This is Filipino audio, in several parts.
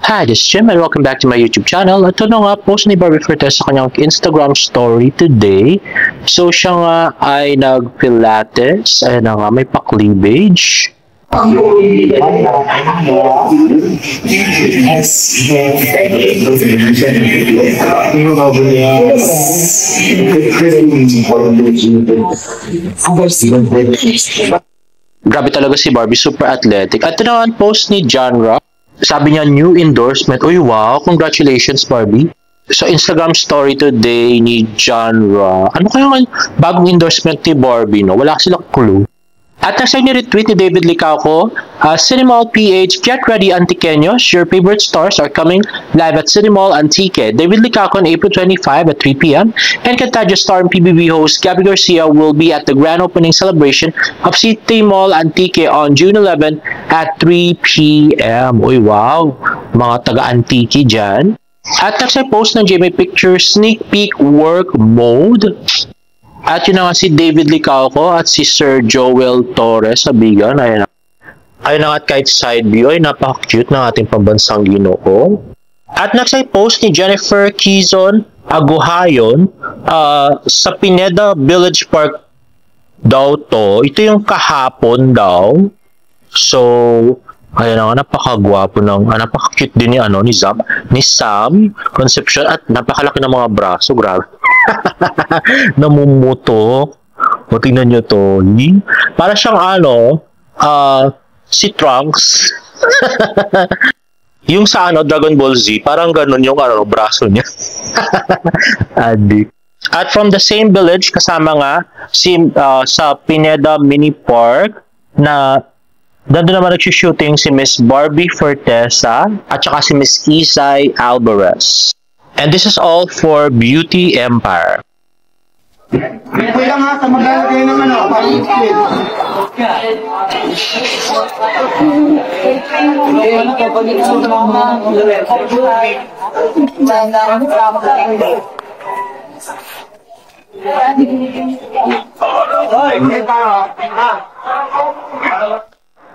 Hi, this is Jim and welcome back to my YouTube channel. Ito na nga, post ni Barbie Fortes sa kanyang Instagram story today. So siya nga ay nag-pilates, ay na nga may pa-cleavage. Grabe talaga si Barbie, super athletic. At ito na nga post ni John Rock. Sabi niya, new endorsement. Uy, wow, congratulations Barbie. So, Instagram story today ni John Ra. Ano kaya nga bagong endorsement ni Barbie, no? Wala silang clue. At nasa ni-retweet ni David Licauco, Cinemall PH, get ready Antiqueños, your favorite stars are coming live at Cinemall Antique. David Licauco on April 25 at 3 p.m. and Cantadia star and PBB host Gabby Garcia will be at the grand opening celebration of Cinemall Antique on June 11 at 3 p.m. Uy, wow! Mga taga-Antique dyan. At nagsa-post ng GMA Pictures sneak peek work mode. At yun na nga si David Licauco at si Sir Joel Torres sa Bigan. Ayun na nga at kahit side view ay napaka-cute ng ating pambansang Ginoo. At nagsa-post ni Jennifer Quizon Aguhayon sa Pineda Village Park daw to. Ito yung kahapon daw. So, ayun na nga, napakagwapo ng, napaka-cute din ni Sam Concepcion at napakalaki ng mga braso, grabe. Namumuto. O, tingnan nyo to. Para siyang si Trunks. Yung sa Dragon Ball Z, parang ganun yung braso niya. Adik. At from the same village, kasama nga sa Pineda Mini Park na doon naman nag-shooting si Miss Barbie Fortesa at saka si Miss Isay Alvarez. And this is all for Beauty Empire. Kuya nga, sa maglalagay naman ako, pang-split.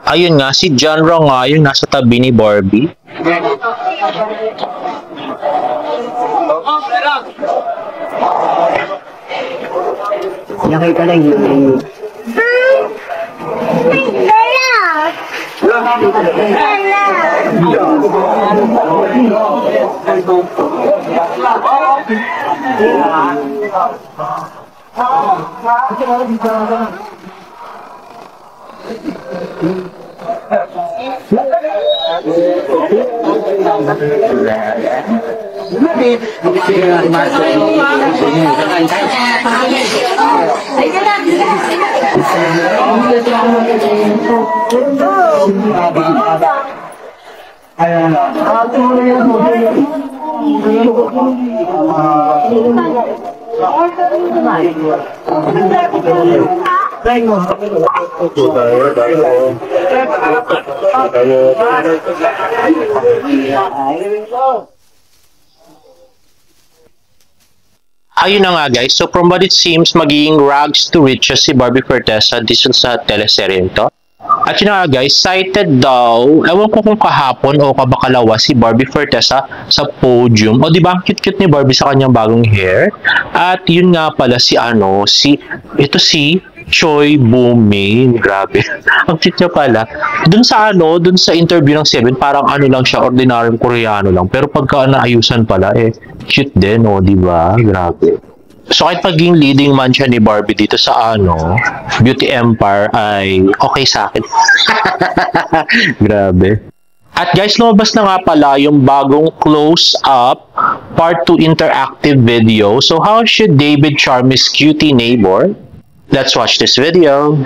Ayun nga, si John Ro nga yung nasa tabi ni Barbie. Nakita lang yun. Ayun na nga guys, so from what it seems, magiging rags to riches si Barbie Fortesa dito sa teleserye to. At yun na nga guys, cited daw, ewan ko kung kahapon o kabakalawa si Barbie Fortesa sa podium. O diba, ang cute-cute ni Barbie sa kanyang bagong hair. At yun nga pala si Choi Booming. Grabe. Ang cute niya pala. Dun sa interview ng Seven, parang lang siya, ordinaryong Koreano lang. Pero pagka naayusan pala, cute din, di ba? Grabe. So kahit paging leading man siya ni Barbie dito sa Beauty Empire ay okay sa akin. Grabe. At guys, lumabas na nga pala yung bagong close-up part 2 interactive video. So how should David charm his cutie neighbor? Let's watch this video.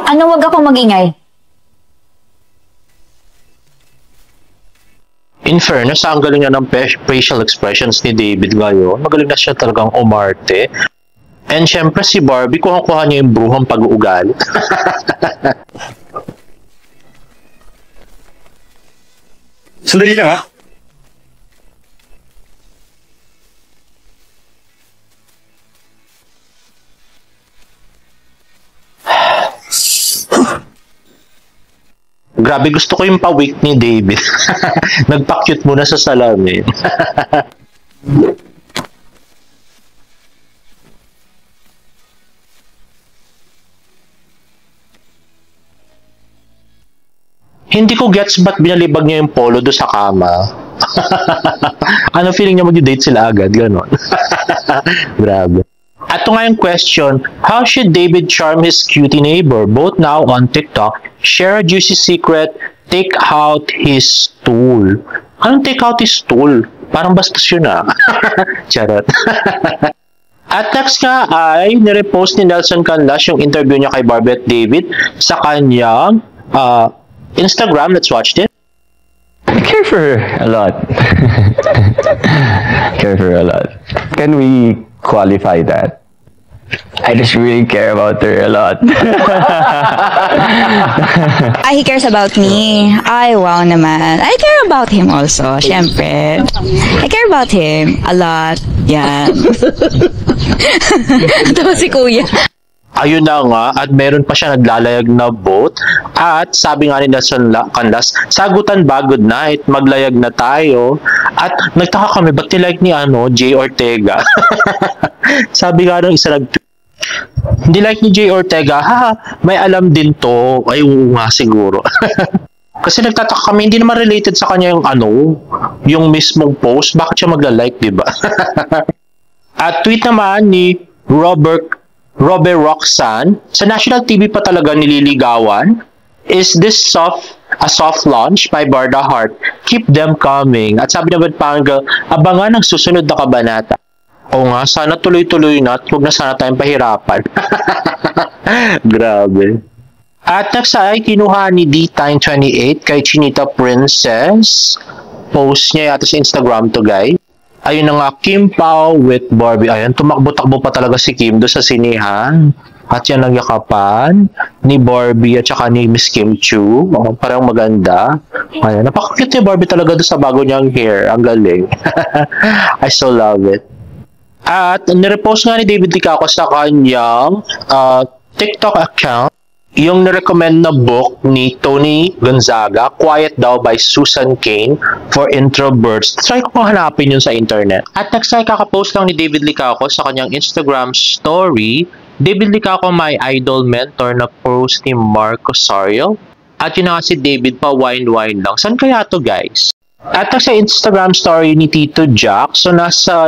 Ano, wag akong magingay? In fairness, ang galing na ng facial expressions ni David ngayon. Magaling na siya talagang umarte. And syempre si Barbie, kuha niya yung bruhang pag-uugali. Sandali lang ha. Grabe, gusto ko yung pa-weak ni David. Nagpa-cute muna sa salamin. Hindi ko gets ba't binalibag niya yung polo do sa kama. Ano feeling niya mag-date sila agad? Ganon. Grabe. At ito nga yung question, how should David charm his cutie neighbor? Both now on TikTok, share a juicy secret, take out his tool. Anong take out his tool? Parang bastos yun ah. Charot. At next nga ay nirepost ni Nelson Canlas yung interview niya kay Barbie at David sa kanyang Instagram. Let's watch it. I care for her a lot. Care for her a lot. Can we qualify that? I just really care about her a lot. He cares about me. Ay, wow naman. I care about him also, syempre. I care about him a lot. Yan. Ito si Kuya. Ayun na nga, at meron pa siya naglalayag na boat. At sabi nga ni Nelson Canlas, sagutan ba, good night, maglayag na tayo. At nagtaka kami, ba't nilag ni Jay Ortega? Sabi nga nung isa hindi like ni Jay Ortega, may alam din to. Ay, oo nga siguro. Kasi nagtataka kami, hindi naman related sa kanya yung yung mismong post. Bakit siya magla-like, diba? At tweet naman ni Robert Roxanne, sa national TV pa talaga nililigawan. Is this a soft launch by Barda Heart? Keep them coming. At sabi naman Panggal, abangan ang susunod na kabanata. O nga, sana tuloy-tuloy na at huwag na sana tayong pahirapan. Grabe. At next ay kinuha ni D-Time28 kay Chinita Princess. Post niya yata sa Instagram to, guys. Ayun na nga, Kim Pao with Barbie. Ayan, tumakbo-takbo pa talaga si Kim do sa sinihan. At yan ang yakapan ni Barbie at saka ni Miss Kim Chu. Parang maganda. Ayan, napaka-cute ni Barbie talaga do sa bago niyang hair. Ang galing. I so love it. At nirepost nga ni David Licaco sa kanyang TikTok account yung nirecommend na book ni Tony Gonzaga, Quiet Daw by Susan Cain for Introverts. Try ko kung hanapin yun sa internet. At next ay kakapost lang ni David Licaco sa kanyang Instagram story. David Licaco, my idol mentor na post ni Marco Sario. At yun na nga si David pa wine lang. Saan kaya to, guys? At sa Instagram story ni Tito Jack, so nasa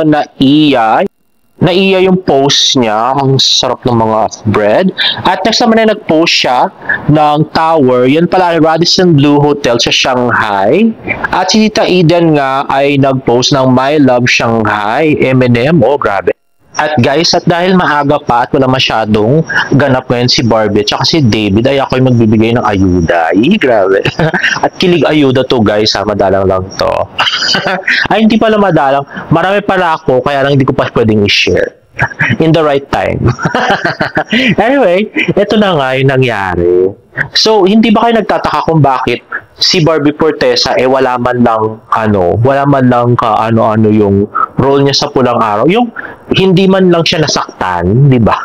Naiya yung post niya, ang sarap ng mga bread. At next naman ay nag-post siya ng tower, yan pala ay Radisson Blu Hotel sa Shanghai. At si Tita Eden nga ay nag-post ng My Love Shanghai, M&M, grabe. At guys, at dahil maaga pa at wala masyadong ganap ngayon si Barbie at si David, ay ako'y magbibigay ng ayuda. Grabe. At kilig ayuda to, guys, madalang lang to. Ay, hindi pala madalang. Marami pala ako, kaya lang hindi ko pa pwedeng i-share. In the right time. Anyway, ito na nga yung nangyari. So, hindi ba kayo nagtataka kung bakit si Barbie Fortesa wala man lang ano-ano yung role niya sa Pulang Araw. Yung hindi man lang siya nasaktan, di ba?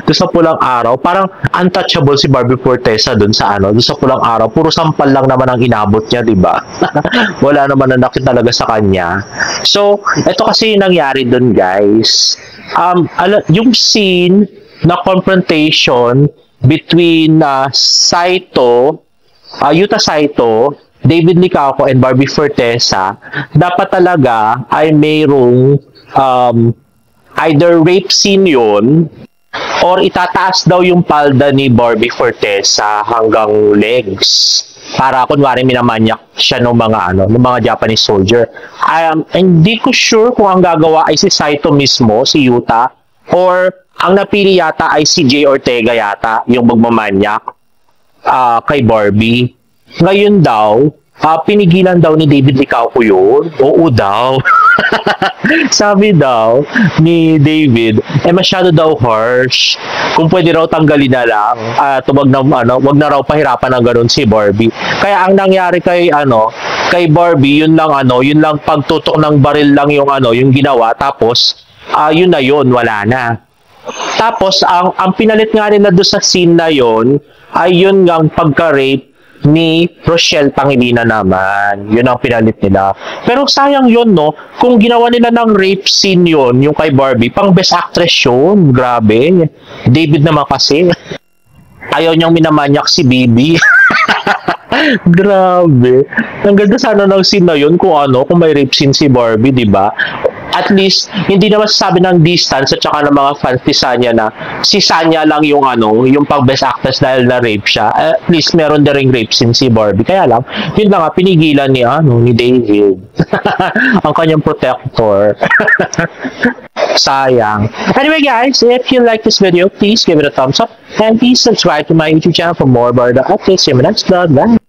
Doon sa Pulang Araw, parang untouchable si Barbie Fortesa doon sa Pulang Araw. Puro sampal lang naman ang inabot niya, di ba? Wala naman na nakit talaga sa kanya. So, ito kasi yung nangyari doon, guys. Yung scene na confrontation between Yuta Saito, David Licaco, and Barbie Fortesa, dapat talaga ay mayroong either rape scene yun or itataas daw yung palda ni Barbie Fortesa hanggang legs para kunwari minamanyak siya ng mga Japanese soldier. Hindi ko sure kung ang gagawa ay si Saito mismo, si Yuta, or ang napili yata ay si Jay Ortega yata, yung magmamanyak kay Barbie. Ngayon daw, pinigilan daw ni David Licauco yun. Oo daw. Sabi daw ni David, masyado daw harsh. Kung pwede raw tanggalin na lang at wag na raw pahirapan ng ganun si Barbie. Kaya ang nangyari kay Barbie, yun lang pagtutok ng baril lang yung ginawa, tapos yun na yun, wala na. Tapos ang pinalit nga nila doon sa scene na yun ay yun ang pagka-rape ni Rochelle Pangilinan naman. Yun ang pinalit nila. Pero sayang yun, no? Kung ginawa nila ng rape scene yun, yung kay Barbie, pang best actress yun. Grabe. David naman kasi. Ayaw niyang minamanyak si Bibi. Grabe. Ang ganda sana ng scene na yun kung may rape scene si Barbie, di ba? At least, hindi naman sabi ng distance at saka ng mga fans ni Sanya na si Sanya lang yung pang best actress dahil na rape siya. At least, meron na ring rape scene si Barbie. Kaya lang, yun lang pinigilan ni David. Ang kanyang protector. Sayang. Anyway guys, if you like this video, please give it a thumbs up and please subscribe to my YouTube channel for more about the updates. See you in my next vlog. Bye!